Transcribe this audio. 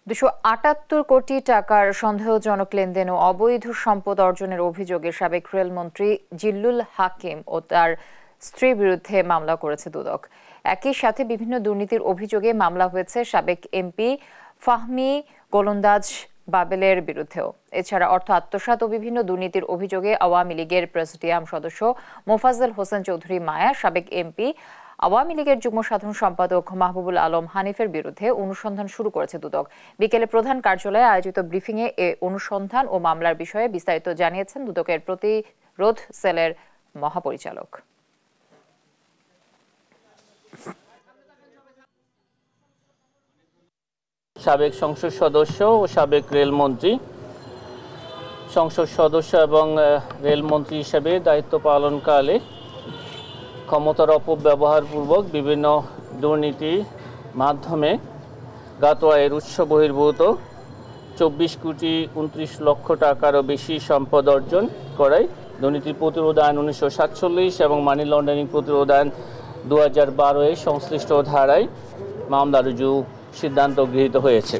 278 কোটি টাকার সন্দেহজনক লেনদেন ও অবৈধ সম্পদ অর্জনের অভিযোগে সাবেক রেলমন্ত্রী জিল্লুল হাকিম ও তার স্ত্রীর বিরুদ্ধে মামলা করেছে দুদক। একই সাথে বিভিন্ন দুর্নীতির অভিযোগে মামলা হয়েছে সাবেক এমপি ফাহমি গোলন্দাজ বাবেলের বিরুদ্ধেও। এছাড়া অর্থ আত্মসাৎ ও বিভিন্ন দুর্নীতির অভিযোগে আওয়ামী লীগের প্রেসিডিয়াম সদস্য মোফাজ্জল হোসেন চৌধুরী মায়া, সাবেক এমপি, আওয়ামী লীগের যুগ্ম সাধারণ সম্পাদক মাহবুবুল আলম হানিফের বিরুদ্ধে অনুসন্ধান শুরু করেছে দুদক। বিকেলে প্রধান কার্যালয়ে আয়োজিত ব্রিফিংয়ে এ অনুসন্ধান ও মামলার বিষয়ে বিস্তারিত জানিয়েছেন দুদকের প্রতিরোধ সেলের মহাপরিচালক। সাবেক সংসদ সদস্য ও সাবেক রেলমন্ত্রী, সংসদ সদস্য এবং রেলমন্ত্রী হিসেবে দায়িত্ব পালনকালে ক্ষমতার অপব্যবহারপূর্বক বিভিন্ন দুর্নীতির মাধ্যমে জ্ঞাত আয়ের উৎস বহির্ভূত 24 কোটি 29 লক্ষ টাকারও বেশি সম্পদ অর্জন করায় দুর্নীতি প্রতিরোধ আইন 1947 এবং মানি লন্ডারিং প্রতিরোধ আইন 2012 এর সংশ্লিষ্ট ধারায় মামলা রুজু সিদ্ধান্ত গৃহীত হয়েছে।